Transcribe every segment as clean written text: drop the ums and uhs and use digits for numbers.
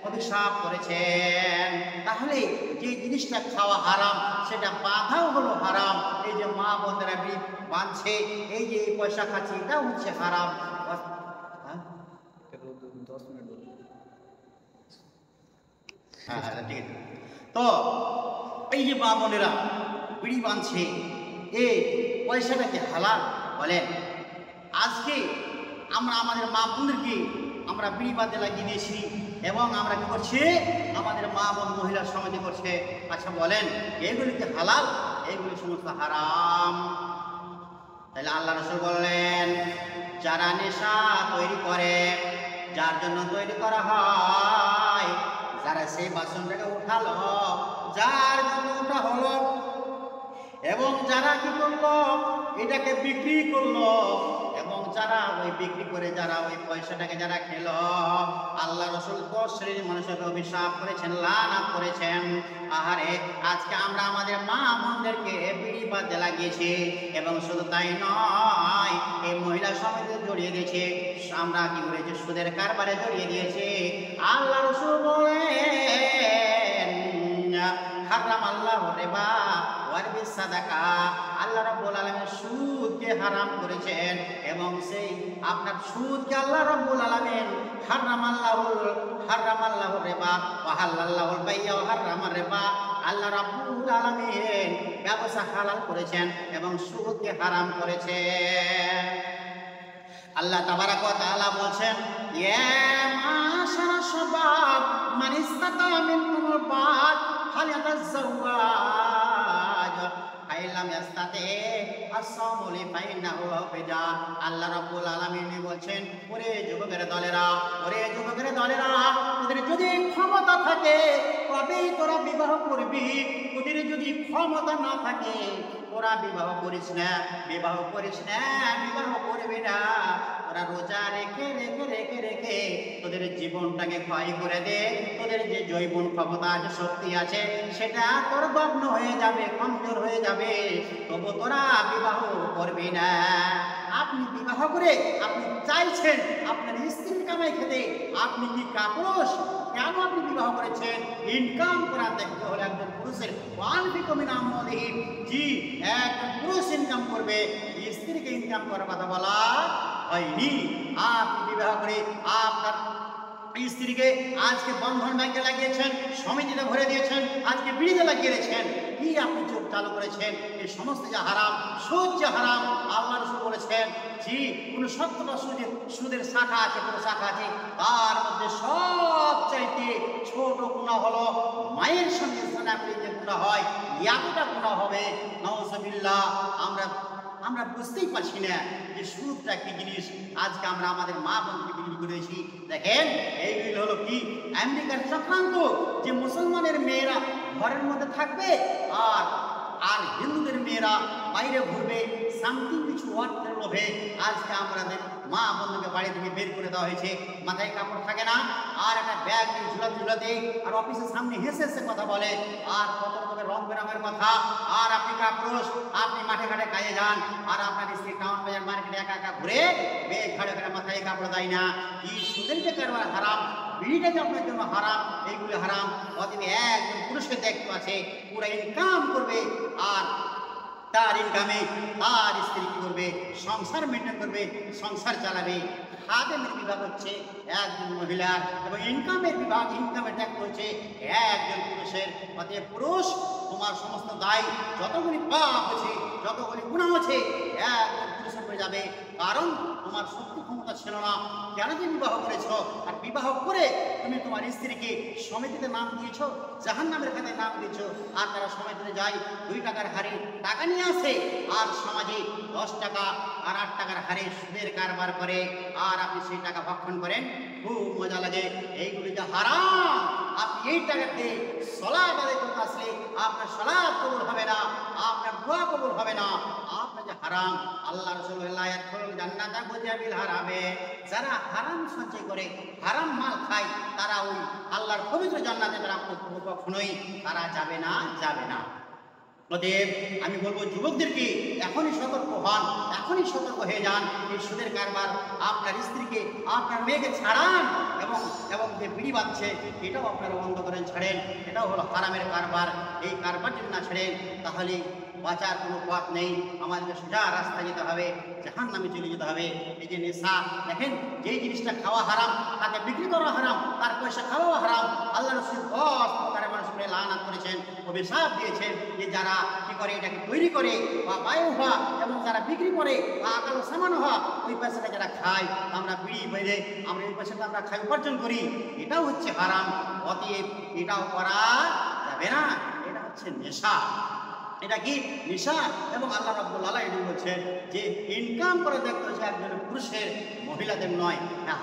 অভিশাপ করেছেন। তাহলে যে জিনিসটা খাওয়া হারাম সেটা বাঁধাও হলো হারাম। এই যে মা বোনেরা বিড়ি বাঁধছে, এই যে পয়সা খাচ্ছে, এটা হচ্ছে হারাম। ঠিক আছে। তো এই যে মা বোনেরা বিড়ি বাঁধছে, এই পয়সাটা কি হালাল বলেন? আজকে আমরা আমাদের মা বোনদেরকে আমরা বিড়ি বাঁধতে লাগিয়ে দিয়েছি এবং আমরা কি করছি? আমাদের মা বোন মহিলা সমিতি করছে। আচ্ছা বলেন, এইগুলি কি হালাল? এইগুলি সমস্ত হারাম। তাহলে আল্লাহ রাসূল বললেন, যারা নেশা তৈরি করে, যার জন্য তৈরি করা হয়, যারা সেই বাসনটাকে উঠালো, যার জন্য ওটা হলো, এবং যারা কি করলো, এটাকে বিক্রি করলো, এবং যারা ওই বিক্রি করে যারা ওই পয়সাটাকে যারা খেলো, আল্লাহ রাসূল 10 শ্রেণীর মানুষকে অভিশাপ করেছেন, লানাত করেছেন। আহারে, আজকে আমরা আমাদের মা বোনদেরকে বিড়ি বাঁধতে লাগিয়েছি, এবং শুধু তাই নয়, এই মহিলা সমিতি জড়িয়ে দিয়েছে, আমরা কি করেছি? সুদের কারবারে জড়িয়ে দিয়েছি। আল্লাহ রাসূল বলেন, হারাম আল্লাহু রিবা ওয়ারবি সাদাকা, আল্লাহ রাব্বুল আলামিন সুদকে হারাম করেছেন, এবং সেই আপনার সুদকে আল্লাহ রাব্বুল আলামিন হারামাল্লাহু রিবা ওয়া হালাল্লাহুল বাই'a ওয়া হারামার রিবা, আল্লাহ রাব্বুল আলামিন ব্যবসা হালাল করেছেন এবং সুদকে হারাম করেছেন। আল্লাহ তাবারাক ওয়া তাআলা বলেন, ইয়া মাশারা শাবাব মান ইসতাতা মিনকুমুল বাত ফালইয়াতাযাওয়াজ ফাইলাম ইয়াস্তাতি আস-সাওমু লিফাইন্নাহু ফিদা। আল্লাহ রাব্বুল আলামিন বলছেন, ওরে যুবকের দলেরা, ওরে যুবকের দলেরা, তোদের যদি ক্ষমতা থাকে তবেই তোরা বিবাহ করবি, তোদের যদি ক্ষমতা না থাকে তোরা বিবাহ করিস না, বিবাহ করিস না, বিবাহ করবি না। তোরা রোজা রেখে রেখে রেখে রেখে তোদের জীবনটাকে ক্ষয় করে দে, তোদের যে জৈবন ক্ষমতা আছে, শক্তি আছে, সেটা তোর দগ্ন হয়ে যাবে, কমজোর হয়ে যাবে, তবু তোরা বিবাহ করবি না। আপনি বিবাহ করে আপনি চাইছেন আপনার স্ত্রীর কামাই খেতে, আপনি কি কাপুরুষ? কেন আপনি বিবাহ করেছেন? ইনকাম করা দেখতে হলে একজন পুরুষের জি, একজন পুরুষ ইনকাম করবে, স্ত্রীকে ইনকাম করার কথা বলা হয়নি। আপনি বিবাহ করে আপনার স্ত্রীকে আজকে বন্ধন ব্যাংকে লাগিয়েছেন, সমিতিতে ভরে দিয়েছেন, আজকে বিড়িতে লাগিয়ে দিয়েছেন, কি আপনি চোখ চালু করেছেন? এই সমস্ত যে হারাম, সুদ যে হারাম, আল্লাহ রাসূল বলেছেন, জি, কোন 70টা সুদের শাখা আছে, কোন শাখা আছে, তার মধ্যে সবচাইতে ছোট গুনাহ হলো মায়ের সঙ্গে জনা করে যে গুনাহ হয়, এতটা গুনাহ হবে, নাউযুবিল্লাহ। আমরা বুঝতেই পারছি না যে সুদটা কি জিনিস। আজকে আমরা আমাদের মা বোনকে বিক্রি করেছি। দেখেন, এইগুলো হলো কি আমেরিকার চক্রান্ত, যে মুসলমানের মেয়েরা ঘরের মধ্যে থাকবে আর আর হিন্দুদের মেয়েরা বাইরে ঘুরবে, সামথিং কিছু অর্থের লোভে আজকে আমাদের মা বন্ধুকে বাড়ি থেকে বের করে দেওয়া হয়েছে। মাথায় কাপড় থাকে না, আর একটা ব্যাগ ঝুলাতে আর অফিসের সামনে হেসে হেসে কথা বলে, আর কত রকমের রং বেরঙের কথা। আর আপনি কাপুরুষ, আপনি মাঠে ঘাটে কাজে যান, আর আপনার স্ত্রী টাউন বাজার মার্কেটে একা একা ঘুরে বেগ ঘাড়ে করে মাথায় কাপড় দেয় না। কি সুদের যে কারবার হারাম, বিড়িটা যে আপনার জন্য হারাম, এইগুলি হারাম। অতএব একজন পুরুষকে দেখতে আছে, পুরো ইনকাম করবে, আর তার ইনকামে তার স্ত্রী কি করবে? সংসার মেনটেন করবে, সংসার চালাবে। খাদেমের বিভাগ হচ্ছে একজন মহিলার, এবং ইনকামের বিভাগ, ইনকামের ট্যাক্স হচ্ছে একজন পুরুষের। অতএব পুরুষ, তোমার সমস্ত দায়, যতগুলি পাপ আছে, যতগুলি গুনাহ আছে, একজন পুরুষের হয়ে যাবে। কারণ তোমার শক্তি ক্ষমতা ছিল না, কেন যে বিবাহ করেছ? আর বিবাহ করে তুমি তোমার স্ত্রীকে সমিতিতে নাম দিয়েছ, জাহান্নামের খাতায় নাম দিয়েছ, আর তারা সমিতিতে যায় 2 টাকার হারে টাকা নিয়ে আসে, আর সমাজে 10 টাকা আর 8 টাকার হারে সুদের কারবার করে, আর আপনি সেই টাকা ভক্ষণ করেন, খুব মজা লাগে। এইগুলি যে হারাম। আপনি এই টাকাতে সালাত আদায় করতে আসলে আপনার সালাত কবুল হবে না, আপনার দোয়া কবুল হবে না, আপনার যে হারাম। আল্লাহ রাসূল জান্নাতা গুজাবিল হারামে, যারা হারাম সঞ্চয় করে, হারাম মাল খায়, তারা ওই আল্লাহর পবিত্র জান্নাতে তারা কখনোই তারা যাবে না, যাবে না। অতএব আমি বলবো যুবকদেরকে এখনই সতর্ক হন, এখনই সতর্ক হয়ে যান। এই সুদের কারবার আপনার স্ত্রীকে, আপনার মেয়েকে ছাড়ান, এবং এবং যে বিড়ি বাঁধছে এটাও আপনারা বন্ধ করেন, ছাড়েন। এটাও হলো হারামের কারবার। এই কারবার যদি না ছাড়েন তাহলে বাঁচার কোনো পথ নেই। আমাদেরকে সোজা রাস্তায় যেতে হবে, জাহান্নামে চলে যেতে হবে। এই যে নেশা, দেখেন যেই জিনিসটা খাওয়া হারাম তাকে বিক্রি করা হারাম, তার পয়সা খাওয়া হারাম। আল্লাহ রাসূল 10 প্রকারের মানুষকে লানাত করেছেন, অভিশাপ দিয়েছেন যে যারা কি করে, এটাকে তৈরি করে বা বায়ু হওয়া, এবং যারা বিক্রি করে বা আকালো সামানো হওয়া, ওই পয়সাটা যারা খায়, আমরা বিড়ি বেঁধে আমরা এই পয়সাটা আমরা খাই, উপার্জন করি, এটাও হচ্ছে হারাম। অতএব এটাও করা যাবে না। এটা হচ্ছে নেশা, এটা কি নেশা। এবং আল্লাহ রাব্বুল আলামিন বলছেন যে ইনকাম করে দেখতে হচ্ছে একজন পুরুষের, মহিলাদের নয়।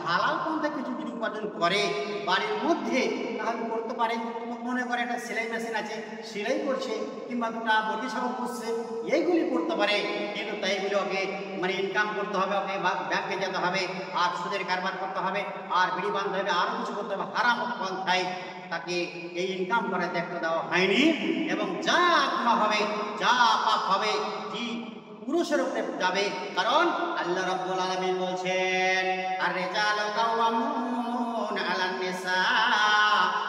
হালাল পন্থা কিছু যদি উপার্জন করে বাড়ির মধ্যে, তাহলে করতে পারে। মনে করে একটা সেলাই মেশিন আছে, সেলাই করছে, কিংবা দুটা মুরগি ছাগল করছে, এইগুলি করতে পারে। কিন্তু তাই বলে ওকে মানে ইনকাম করতে হবে, ওকে ব্যাংকে যেতে হবে, আর সুদের কারবার করতে হবে, আর বিড়ি বাঁধতে হবে, আরও কিছু করতে হবে, হারাম পন্থায় তাকে এই ইনকাম করে দেখতে দেওয়া হয়নি। এবং যা গুনাহ হবে, যা পাপ হবে, কি পুরুষের উপরে যাবে। কারণ আল্লাহ রাব্বুল আলামিন বলছেন আর-রিজালু কাওয়ামুন আলান নিসা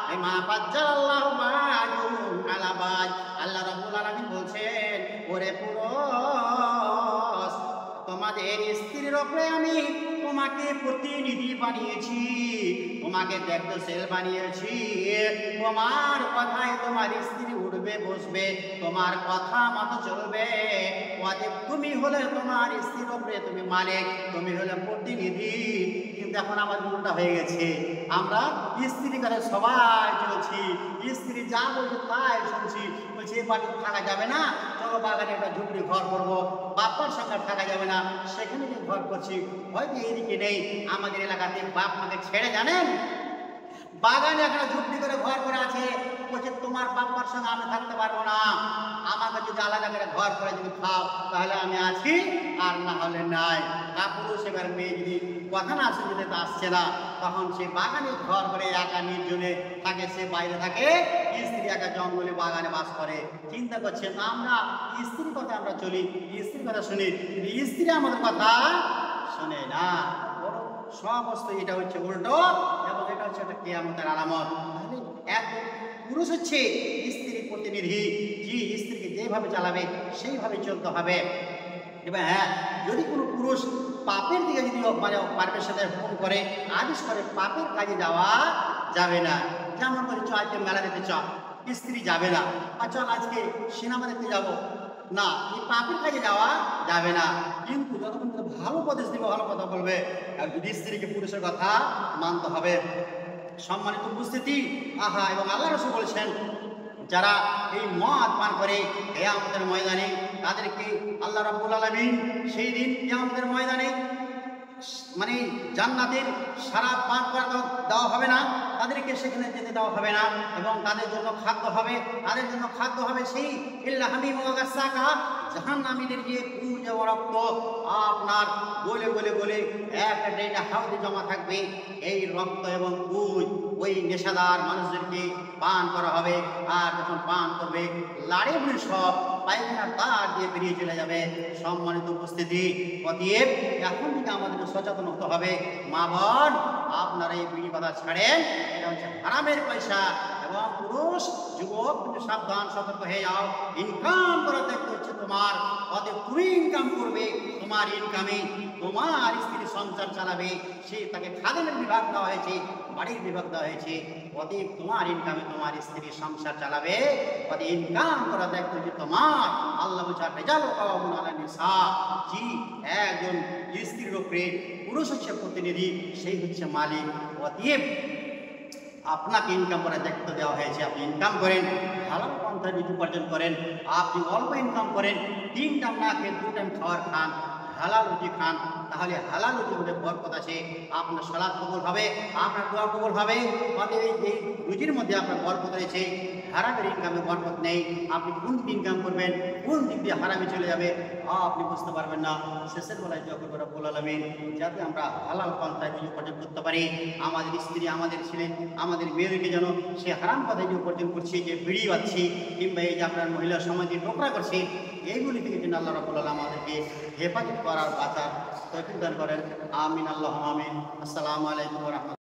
বিমা ফাজ্জালাল্লাহু বা'দুহুম আলা বা'দ। আল্লাহ রাব্বুল আলামিন বলছেন, ওরে পুরুষ, তোমাদের স্ত্রীর উপরে আমি তোমাকে প্রতিনিধি বানিয়েছি, তোমাকে দেখতেছেল বানিয়েছি। তোমার কথায় তোমার স্ত্রী উঠবে বসবে, তোমার কথা মতো চলবে। অতএব তুমি হলে তোমার স্ত্রীর উপরে তুমি মালিক, তুমি হলে প্রতিনিধি। কিন্তু এখন আমাদের উল্টা হয়ে গেছে, আমরা স্ত্রী করে সবাই চলছি, স্ত্রী যা বলছে তাই শুনছি। বলছে এ বাড়িতে থাকা যাবে না, চলো বাগানে একটা ঝুপড়ি ঘর করবো, বাপ্পার সঙ্গে থাকা যাবে না, সেখানে যে ঘর করছি। হয়তো এইদিকে নেই আমাদের এলাকাতে, বাপ মাকে ছেড়ে জানেন বাগানে একটা ঝুপড়ি করে ঘর করে আছে। বলছে তোমার বাপ্পার সঙ্গে আমি থাকতে পারবো না, আমাকে যদি আলাদা করে ঘর করে যদি খাও তাহলে আমি আছি, আর না হলে নাই। কাপুরুষ এবার মেয়ে যদি কথা না শুনতে আসছে না, তখন সে বাগানে ঘর করে একা নির্জনে থাকে, সে বাইরে থাকে, স্ত্রী একা জঙ্গলে বাগানে বাস করে। চিন্তা করছেন আমরা স্ত্রীর কথা আমরা চলি, স্ত্রীর কথা শুনি, কিন্তু স্ত্রী আমাদের কথা শোনে না। সমস্ত এটা হচ্ছে উল্টো, এবং এটা হচ্ছে একটা কিয়ামতের আলামত। এক পুরুষ হচ্ছে স্ত্রীর প্রতিনিধি, যে স্ত্রীকে যেভাবে চালাবে সেইভাবে চলতে হবে। এবার হ্যাঁ, যদি কোনো পুরুষ পাপের দিকে যদি মানে পাপের সাথে হুকুম করে, আদেশ করে, পাপের কাজে যাওয়া যাবে না। যেমন করে চ আজকে মেলা দেখতে চ, স্ত্রী যাবে না। আর চল আজকে সিনেমা দেখতে যাবো না, এই পাপের কাজে যাওয়া যাবে না। কিন্তু যতক্ষণ ভালো উপদেশ দিবে, ভালো কথা বলবে, আর যদি স্ত্রীকে পুরুষের কথা মানতে হবে। সম্মানিত উপস্থিতি, আহা, এবং আল্লাহ রাসূল বলেছেন যারা এই মদ পান করে কিয়ামতের ময়দানে, তাদেরকে আল্লাহ রাব্বুল আলামিন সেই দিন কিয়ামতের ময়দানে মানে জান্নাতের শরাব পান করা দেওয়া হবে না, তাদেরকে সেখানে যেতে দেওয়া হবে না। এবং তাদের জন্য খাদ্য হবে, সেই ইল্লা হামিম ওয়া গাসসাকা, জাহান্নামীদের যে পুজ ও রক্ত আপনার গলে গলে গলে একটা হাউজে জমা থাকবে। এই রক্ত এবং পুজ ওই নেশাদার মানুষদেরকে পান করা হবে। আর যখন পান করবে, লাড়ে বুড়ি সব পায়খানার তার দিয়ে বেরিয়ে চলে যাবে। সম্মানিত উপস্থিতি, অতএব এখন থেকে আমাদের সচেতন হতে হবে। মা বোন, আপনারা এই বিড়ি কথা ছাড়েন, এটা হচ্ছে হারামের পয়সা। এবং পুরুষ যুবক কিন্তু সাবধান, সতর্ক হয়ে যাও। ইনকাম করা দেখতে হচ্ছে তোমার, অতএব তুমি ইনকাম করবে, তোমার ইনকামে তোমার স্ত্রী সংসার চালাবে। সে তাকে খাদেমের বিভাগ দেওয়া হয়েছে, বাড়ির বিভাগ দেওয়া হয়েছে। অতএব তোমার ইনকামে তোমার স্ত্রী সংসার চালাবে। অতএব ইনকাম করা দেখতে হচ্ছে তোমার। আল্লাহ বলছেন রিজালু কাওয়ামুন আলান নিসা, জি একজন স্ত্রীর উপরে পুরুষ হচ্ছে প্রতিনিধি, সেই হচ্ছে মালিক। অতএব আপনাকে ইনকাম করে দেখতে দেওয়া হয়েছে, আপনি ইনকাম করেন, হালাল পন্থায় রুজি উপার্জন করেন। আপনি অল্প ইনকাম করেন, 3 টাইম না খেয়ে 2 টাইম খাওয়ার খান, হালাল রুজি খান, তাহলে হালাল রুজির মধ্যে বরকত আছে, আপনার সালাত কবুল হবে, আপনার দোয়া কবুল হবে। অতএব এই রুজির মধ্যে আপনার বরকত রয়েছে। হারামের ইনকামে বরকত নেই। আপনি কোন দিক ইনকাম করবেন, কোন দিক দিয়ে হারামে চলে যাবে আপনি বুঝতে পারবেন না। শেষের বেলায় দোয়া করব রব্বুল আলামিন যাতে আমরা হালাল পন্থায় রুজি উপার্জন করতে পারি। আমাদের স্ত্রী, আমাদের ছেলে, আমাদের মেয়েদেরকে যেন সে হারাম পথে যে উপার্জন করছি, যে বিড়ি পাচ্ছি, কিংবা এই যে আপনার মহিলা সমাজে টোকরা করছি, এইগুলি থেকে যেন আল্লাহ রাব্বুল আলামিন আমাদেরকে হেফাজত করার বাঁচার তৌফিক দান করেন। আমিন, আল্লাহুম্মা আমিন। আসসালামু আলাইকুম ওয়া রাহমাতুল্লাহ।